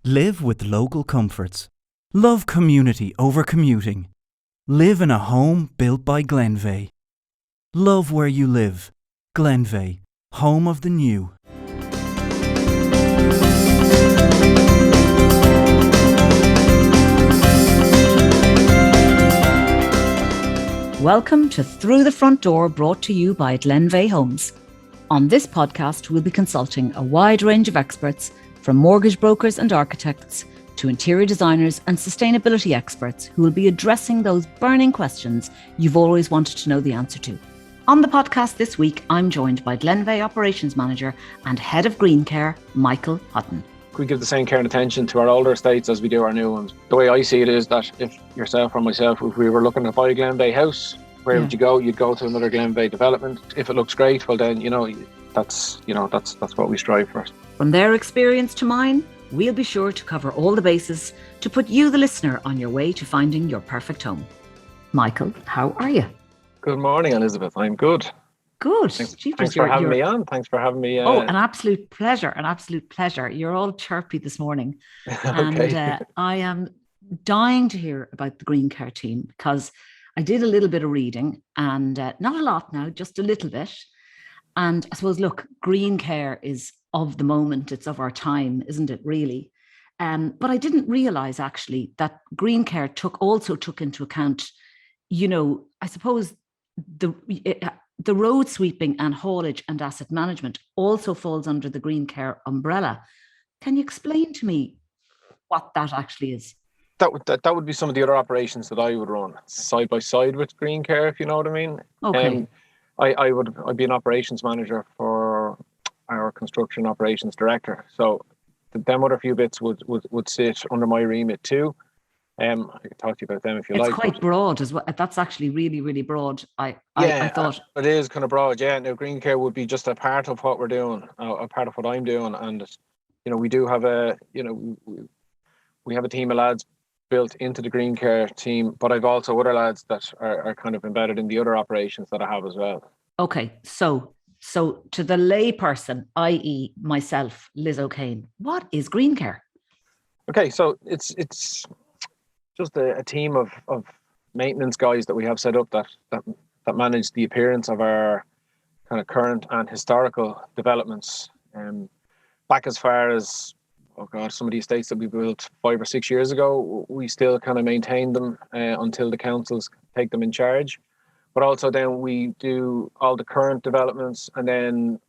Live with local comforts. Love community over commuting. Live in a home built by Glenveagh. Love where you live. Glenveagh, home of the new. Welcome to Through the Front Door, brought to you by Glenveagh Homes. On this podcast, we'll be consulting a wide range of experts, from mortgage brokers and architects to interior designers and sustainability experts, who will be addressing those burning questions you've always wanted to know the answer to. On the podcast this week, I'm joined by Glenveagh Operations Manager and Head of Green Care, Michael Hutton. We give the same care and attention to our older estates as we do our new ones. The way I see it is that if yourself or myself, if we were looking to buy a Glenveagh house, where would you go? You'd go to another Glenveagh development. If it looks great, well then, that's what we strive for. From their experience to mine, we'll be sure to cover all the bases to put you, the listener, on your way to finding your perfect home. Michael, how are you? Good morning, Elizabeth. I'm good. Good. Thanks for having me on. Thanks for having me. Oh, an absolute pleasure. You're all chirpy this morning. Okay. And I am dying to hear about the Green Care team, because I did a little bit of reading, and not a lot now, just a little bit. And I suppose, look, Green Care is of the moment. It's of our time, isn't it, really? But I didn't realise, actually, that Green Care also took into account, I suppose, the road sweeping and haulage and asset management also falls under the Green Care umbrella. Can you explain to me what that actually is? That would be some of the other operations that I would run side by side with Green Care, if you know what I mean. Okay. I'd be an operations manager for our construction operations director. So them other few bits would sit under my remit too. I can talk to you about them if you like. It's quite broad as well. That's actually really, really broad. I thought it is kind of broad. Yeah. Now Green Care would be just a part of what we're doing, a part of what I'm doing, and we do have we have a team of lads built into the Green Care team, but I've also other lads that are kind of embedded in the other operations that I have as well. Okay, so to the lay person, i.e. myself, Liz O'Kane, what is Green Care? Okay, so it's just a team of maintenance guys that we have set up that manage the appearance of our kind of current and historical developments. Back as far as, some of the estates that we built 5 or 6 years ago, we still kind of maintain them until the councils take them in charge. But also then we do all the current developments, and then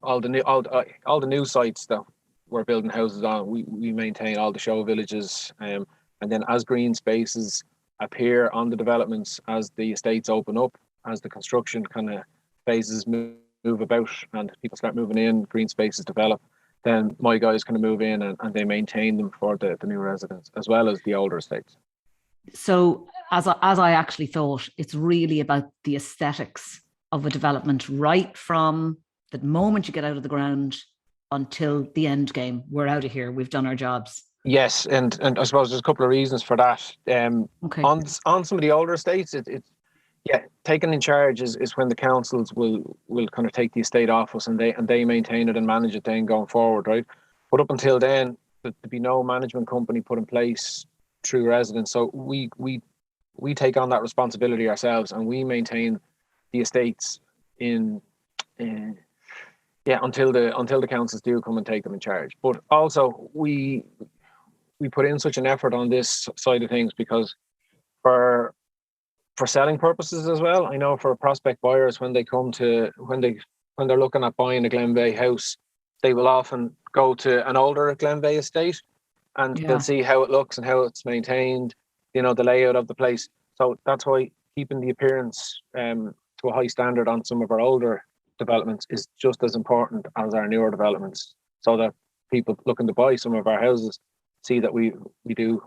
all the new sites that we're building houses on. We maintain all the show villages, and then as green spaces appear on the developments, as the estates open up, as the construction kind of phases move about and people start moving in, green spaces develop, then my guys kind of move in and they maintain them for the new residents as well as the older estates. So as I actually thought, it's really about the aesthetics of a development, right from the moment you get out of the ground until the end game. We're out of here. We've done our jobs. Yes, and I suppose there's a couple of reasons for that. Okay. On some of the older estates, taken in charge is when the councils will kind of take the estate off us and they maintain it and manage it then going forward, right? But up until then, there'd be no management company put in place through residents. So we take on that responsibility ourselves, and we maintain the estates until the councils do come and take them in charge. But also we put in such an effort on this side of things because for selling purposes as well. I know for prospect buyers, when they're looking at buying a Glenveagh house, they will often go to an older Glenveagh estate, and they'll see how it looks and how it's maintained, the layout of the place. So that's why keeping the appearance to a high standard on some of our older developments is just as important as our newer developments, so that people looking to buy some of our houses see that we do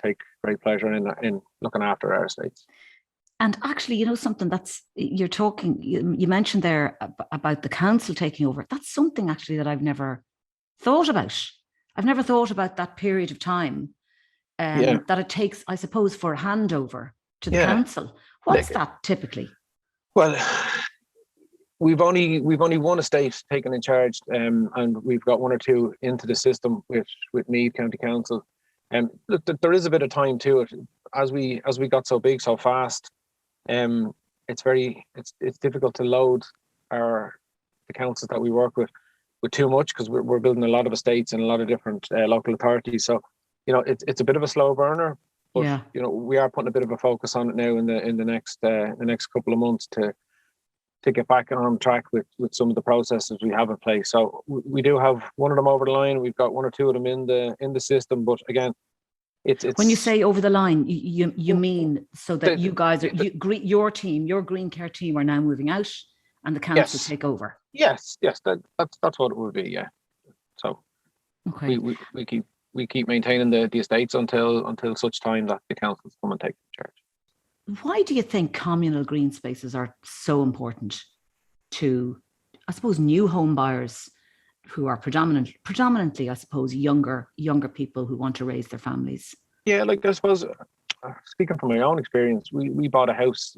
take great pleasure in looking after our estates. And actually, something you mentioned there about the council taking over. That's something actually that I've never thought about. I've never thought about that period of time that it takes, I suppose, for a handover to the council. What's that typically? Well, we've only one estate taken in charge, and we've got one or two into the system with Meath County Council. Look, there is a bit of time to it. As we got so big so fast, it's difficult to load the councils that we work with too much, because we're building a lot of estates and a lot of different local authorities. So, it's a bit of a slow burner, but Yeah. we are putting a bit of a focus on it now in the next couple of months to get back on track with some of the processes we have in place. So we do have one of them over the line. We've got one or two of them in the system, but again, it's when you say over the line, you mean so that you guys your team, your green care team, are now moving out and the council take over. Yes, that's what it would be. Yeah. So okay, we keep maintaining the estates until such time that the councils come and take charge. Why do you think communal green spaces are so important to, I suppose, new home buyers who are predominantly, I suppose, younger people who want to raise their families? Yeah, like I suppose, speaking from my own experience, we bought a house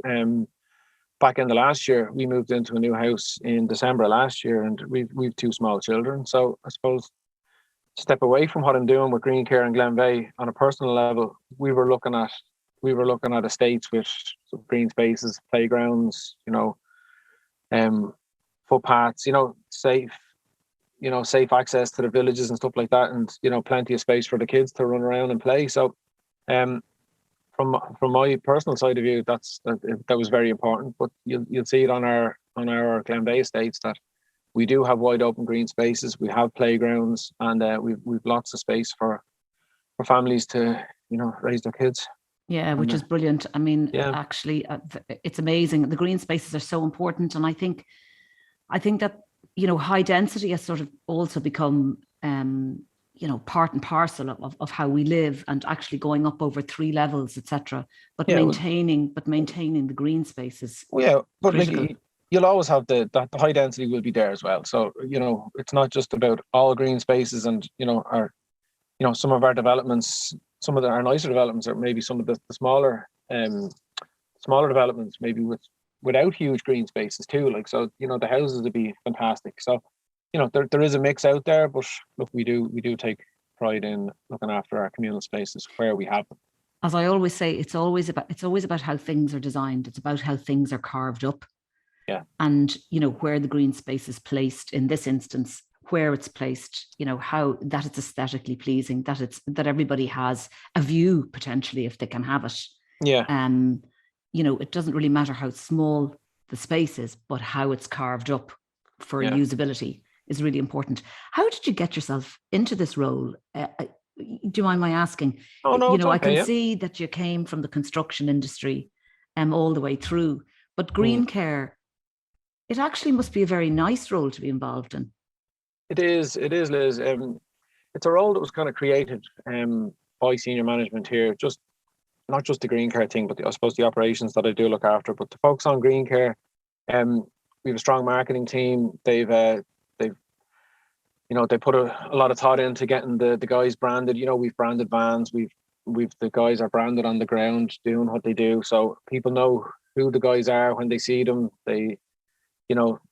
back in the last year. We moved into a new house in December last year, and we've two small children. So I suppose, step away from what I'm doing with Green Care and Glenveagh, on a personal level, we were looking at estates with some green spaces, playgrounds, footpaths, safe access to the villages and stuff like that, and plenty of space for the kids to run around and play. So, from my personal side of view, that was very important. But you'll see it on our Glenveagh estates that we do have wide open green spaces. We have playgrounds, and we've lots of space for families to raise their kids. Yeah, which is brilliant. I mean, actually, it's amazing. The green spaces are so important, and I think that high density has sort of also become part and parcel of how we live, and actually going up over 3 levels, etc. But maintaining the green spaces. Yeah, but you'll always have the high density will be there as well. So it's not just about all green spaces, and some of our developments. Some of our nicer developments, or maybe some of the smaller developments, maybe without huge green spaces too. Like, so, the houses would be fantastic. So, there is a mix out there, but look, we do take pride in looking after our communal spaces where we have them. As I always say, it's always about how things are designed. It's about how things are carved up. Yeah. And, where the green space is placed in this instance, where it's placed, how that it's aesthetically pleasing, that everybody has a view potentially if they can have it. Yeah. It doesn't really matter how small the space is, but how it's carved up for usability is really important. How did you get yourself into this role? Do you mind my asking? Oh, no, it's okay, I can see that you came from the construction industry all the way through, but green care, it actually must be a very nice role to be involved in. It is, Liz. It's a role that was kind of created by senior management here, just not just the green care thing, but I suppose the operations that I do look after. But to focus on green care, we have a strong marketing team. They put a lot of thought into getting the guys branded. We've branded vans. The guys are branded on the ground doing what they do, so people know who the guys are when they see them. The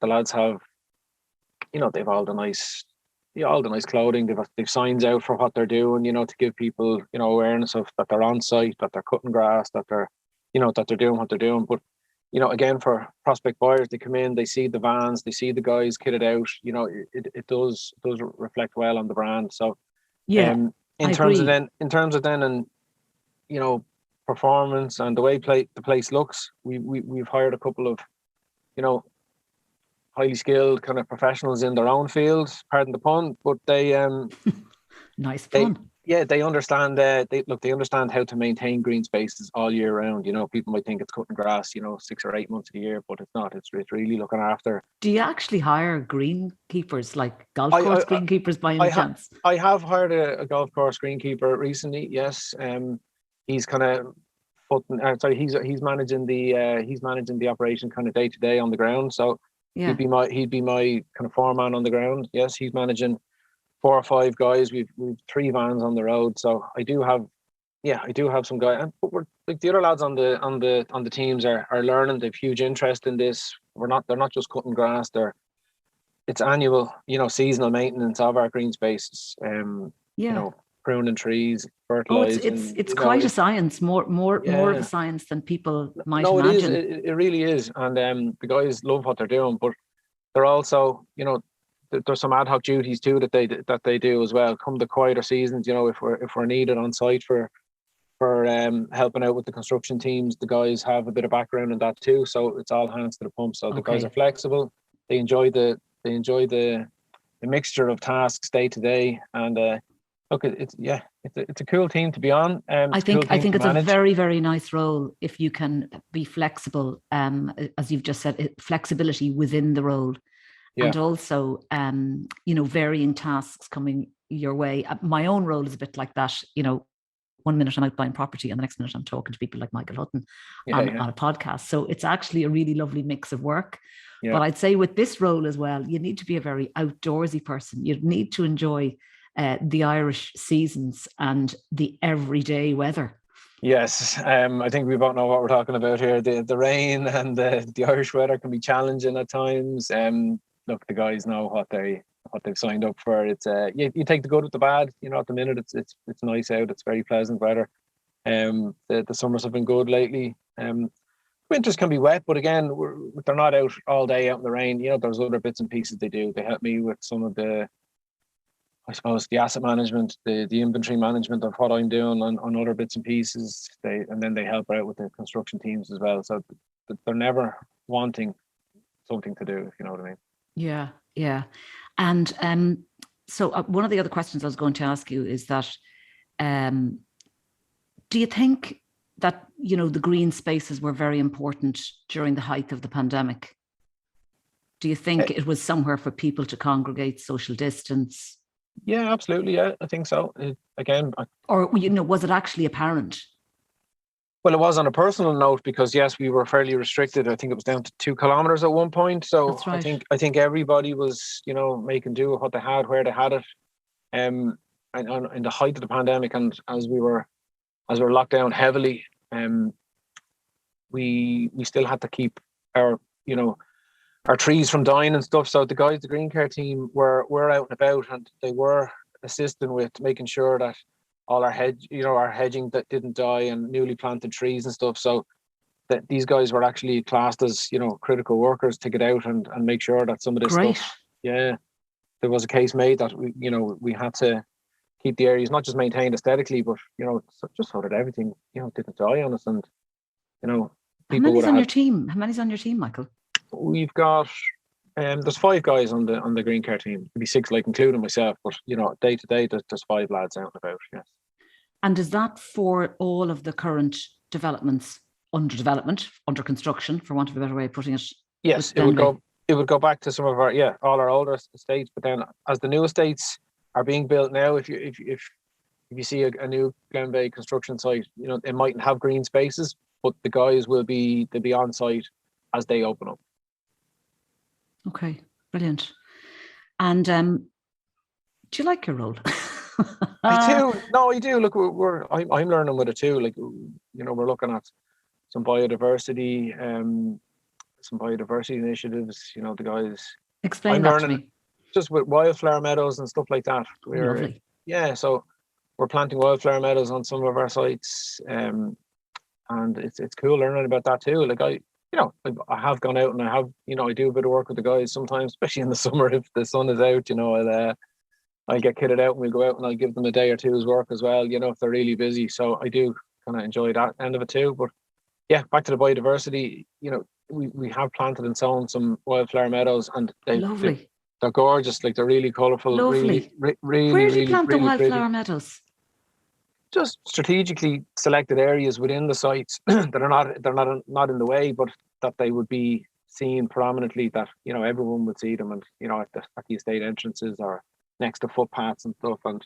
lads have. They've all the nice clothing. They've signs out for what they're doing. To give people awareness of that they're on site, that they're cutting grass, that they're that they're doing what they're doing. But again, for prospect buyers, they come in, they see the vans, they see the guys kitted out. It does reflect well on the brand. So in terms of then performance and the way the place looks, we've hired a couple of highly skilled kind of professionals in their own field, pardon the pun, but they nice fun. They understand they understand how to maintain green spaces all year round. People might think it's cutting grass 6 or 8 months of the year, but it's not. It's really looking after. Do you actually hire greenkeepers, like golf course greenkeepers by any chance? I have hired a golf course greenkeeper recently, yes. He's kind of he's managing the operation kind of day to day on the ground. So he'd be my kind of foreman on the ground. Yes, he's managing 4 or 5 guys. We've 3 vans on the road. So I do have some guys. But we're like the other lads on the teams are learning. They've huge interest in this. they're not just cutting grass. It's annual, seasonal maintenance of our green spaces. Pruning trees, fertilizing. It's quite a science, more of a science than people might imagine. It is. It really is. And the guys love what they're doing, but they're also, there's some ad hoc duties too that they do as well. Come the quieter seasons, if we're needed on site for helping out with the construction teams, the guys have a bit of background in that too. So it's all hands to the pump. So the guys are flexible. They enjoy the mixture of tasks day to day. And look, it's a cool team to be on. I think it's a very, very nice role if you can be flexible. As you've just said, flexibility within the role. Yeah. And also, varying tasks coming your way. My own role is a bit like that. 1 minute I'm out buying property and the next minute I'm talking to people like Michael Hutton on a podcast. So it's actually a really lovely mix of work. Yeah. But I'd say with this role as well, you need to be a very outdoorsy person. You need to enjoy the Irish seasons and the everyday weather. Yes, I think we both know what we're talking about here. The rain and the Irish weather can be challenging at times. Look, the guys know what they've signed up for. It's you take the good with the bad. At the minute it's nice out. It's very pleasant weather. The summers have been good lately. Winters can be wet, but again, they're not out all day out in the rain. There's other bits and pieces they do. They help me with some of the, I suppose, the asset management, the inventory management of what I'm doing on other bits and pieces. And then they help out with the construction teams as well. So they're never wanting something to do, if you know what I mean. Yeah. And so one of the other questions I was going to ask you is that, do you think that, the green spaces were very important during the height of the pandemic? Do you think it was somewhere for people to congregate, social distance? Yeah, absolutely. Yeah, I think so. Or, was it actually apparent? Well, it was on a personal note because yes, we were fairly restricted. I think it was down to 2 kilometers at one point. So that's right. I think everybody was, making do with what they had, where they had it. And in the height of the pandemic, and as we were locked down heavily, we still had to keep our trees from dying and stuff. So the guys, the green care team, were out and about, and they were assisting with making sure that all our hedging that didn't die and newly planted trees and stuff. So that these guys were actually classed as, critical workers to get out and make sure that some of this stuff. Yeah, there was a case made that we had to keep the areas not just maintained aesthetically, but just so that everything didn't die on us. And people. How many's on your team? How many's on your team, Michael? We've got there's 5 guys on the green care team. Maybe 6, like including myself. But day to day, there's 5 lads out and about. Yes. And is that for all of the current developments under development, under construction, for want of a better way of putting it? Yes, it would go back to some of our all our older estates. But then as the new estates are being built now, if you see a new Glenveagh construction site, it mightn't have green spaces, but the guys they'll be on site as they open up. Okay, brilliant. And do you like your role? I do. No, I do. Look, I'm learning with it too. Like, we're looking at some biodiversity initiatives. The guys. Explain that to me. Just with wildflower meadows and stuff like that. Lovely. Yeah, so we're planting wildflower meadows on some of our sites, and it's cool learning about that too. Like I have gone out and I have, I do a bit of work with the guys sometimes, especially in the summer if the sun is out. I'll get kitted out and we'll go out and I'll give them a day or two's work as well. If they're really busy. So I do kind of enjoy that end of it too. But yeah, back to the biodiversity. We have planted and sown some wildflower meadows, and they're gorgeous. Like, they're really colourful. Lovely. Really, where do you really, plant really the wildflower pretty. meadows? Just strategically selected areas within the sites that are not in the way, but that they would be seen prominently, that everyone would see them, and at the estate entrances or next to footpaths and stuff. And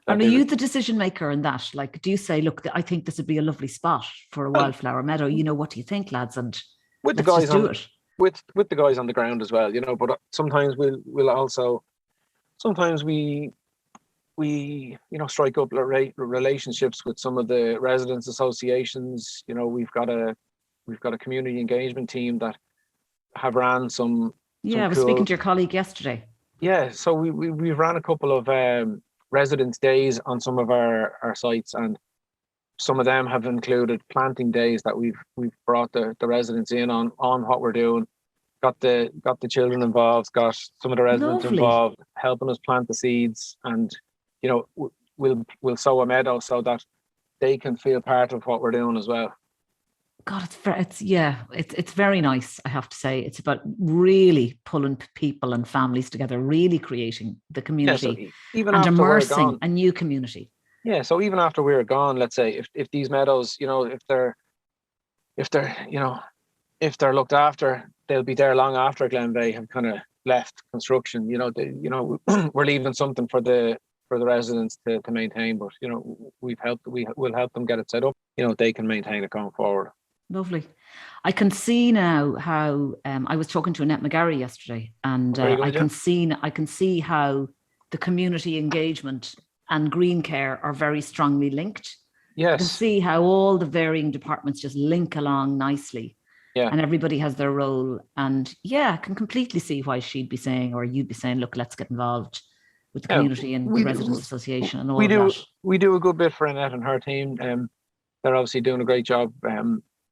are you the decision maker in that? Like, do you say, look, I think this would be a lovely spot for a wildflower meadow? What do you think, lads? And with the guys do it. With the guys on the ground as well, but sometimes we'll also sometimes we strike up relationships with some of the residents associations. We've got a community engagement team that have ran some Yeah, I was cool, speaking to your colleague yesterday. Yeah, so we've ran a couple of residence days on some of our sites, and some of them have included planting days that we've brought the residents in on what we're doing. Got the children involved, got some of the residents Lovely. involved, helping us plant the seeds, and we'll sow a meadow so that they can feel part of what we're doing as well. God, it's very nice, I have to say. It's about really pulling people and families together, really creating the community, even and after immersing a new community. Yeah, so even after we're gone, let's say if these meadows, if they're looked after, they'll be there long after Glenveagh have kind of left construction. We're leaving something for the residents to maintain, but we'll help them get it set up. They can maintain it going forward. Lovely. I can see now how I was talking to Annette McGarry yesterday, and I can see how the community engagement and green care are very strongly linked. Yes. I can see how all the varying departments just link along nicely. Yeah. And everybody has their role. And I can completely see why she'd be saying, or you'd be saying, look, let's get involved with the community and the Residents Association and all of that. We do a good bit for Annette and her team. They're obviously doing a great job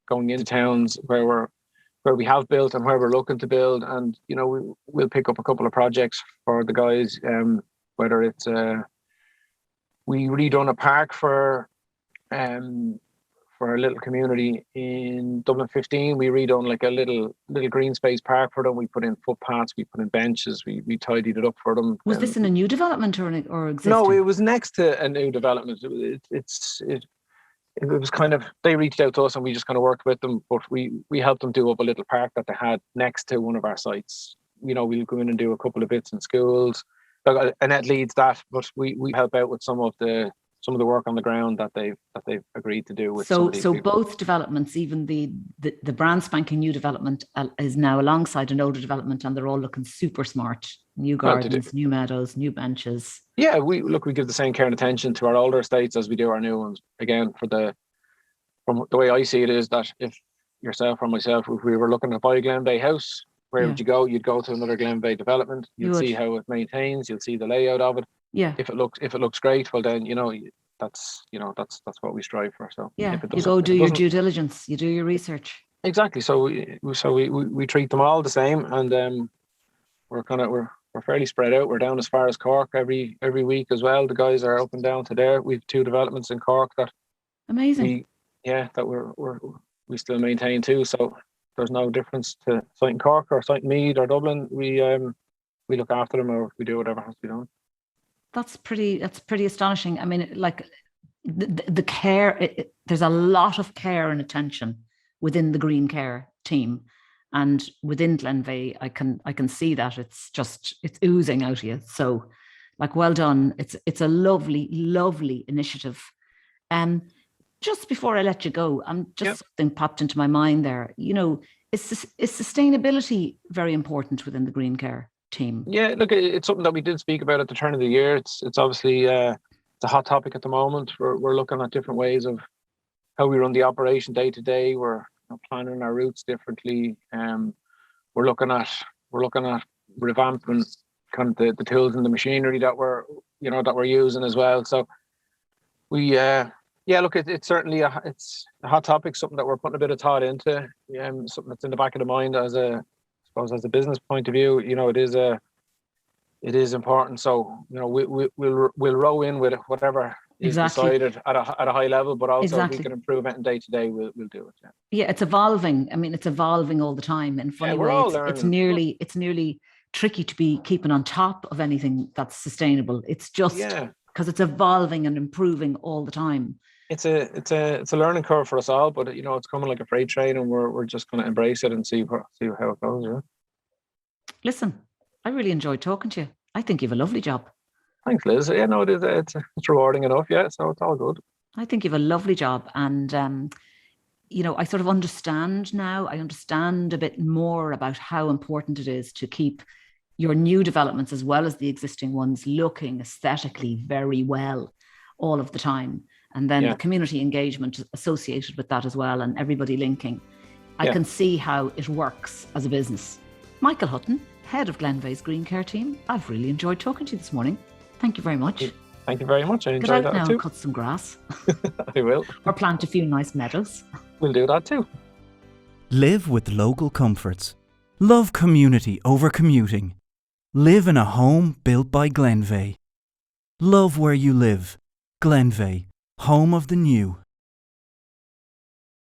going into towns where we have built and where we're looking to build. And, we'll pick up a couple of projects for the guys, whether it's we redone a park for a little community in Dublin 15. We redone like a little green space park for them. We put in footpaths, we put in benches, we tidied it up for them. Was this in a new development or existing? No, it was next to a new development. It was kind of, they reached out to us and we just kind of worked with them, but we helped them do up a little park that they had next to one of our sites. We'll go in and do a couple of bits in schools. Annette leads that, but we help out with some of the work on the ground that they've agreed to do with. So both developments, even the brand spanking new development is now alongside an older development, and they're all looking super smart. New gardens, new meadows, new benches. Yeah, we give the same care and attention to our older estates as we do our new ones. Again, from the way I see it is that if yourself or myself, if we were looking to buy a Glenveagh house, where would you go? You'd go to another Glenveagh development. You'd see how it maintains. You'll see the layout of it. Yeah. If it looks great, well then that's what we strive for. So you go do your due diligence. You do your research. Exactly. So we treat them all the same, and we're fairly spread out. We're down as far as Cork every week as well. The guys are up and down to there. We've 2 developments in Cork that amazing. We still maintain too. So there's no difference to site in Cork or site in Meath or Dublin. We look after them, or we do whatever has to be done. That's pretty astonishing. I mean, like the care, there's a lot of care and attention within the green care team, and within Glenveagh, I can see that it's oozing out of you. So, like, well done. It's a lovely initiative. Just before I let you go, something popped into my mind there. Is sustainability very important within the green care team? Yeah, look, it's something that we did speak about at the turn of the year. It's obviously it's a hot topic at the moment. We're looking at different ways of how we run the operation day to day. We're planning our routes differently. We're looking at revamping kind of the tools and the machinery that we're using as well. So we look, it's certainly it's a hot topic, something that we're putting a bit of thought into. Something that's in the back of the mind as a business point of view. It is important. So we'll row in with whatever is decided at a high level, but also if we can improve it day to day, we'll do it. Yeah, it's evolving. I mean, it's evolving all the time. In funny way, it's nearly tricky to be keeping on top of anything that's sustainable. It's just because it's evolving and improving all the time. It's a learning curve for us all, but it's coming like a freight train, and we're just going to embrace it and see how it goes. Yeah. Listen, I really enjoyed talking to you. I think you have a lovely job. Thanks, Liz. Yeah, no, it is. It's rewarding enough. Yeah, so it's all good. I think you have a lovely job, and I sort of understand now. I understand a bit more about how important it is to keep your new developments as well as the existing ones looking aesthetically very well all of the time. And then the community engagement associated with that as well, and everybody linking. I Yeah. can see how it works as a business. Michael Hutton, head of Glenveagh's Green Care team, I've really enjoyed talking to you this morning. Thank you very much. Thank you very much. I Get enjoyed out that now too. and cut some grass I will. or plant a few nice meadows. We'll do that too. Live with local comforts. Love community over commuting. Live in a home built by Glenveagh. Love where you live. Glenveagh, home of the new.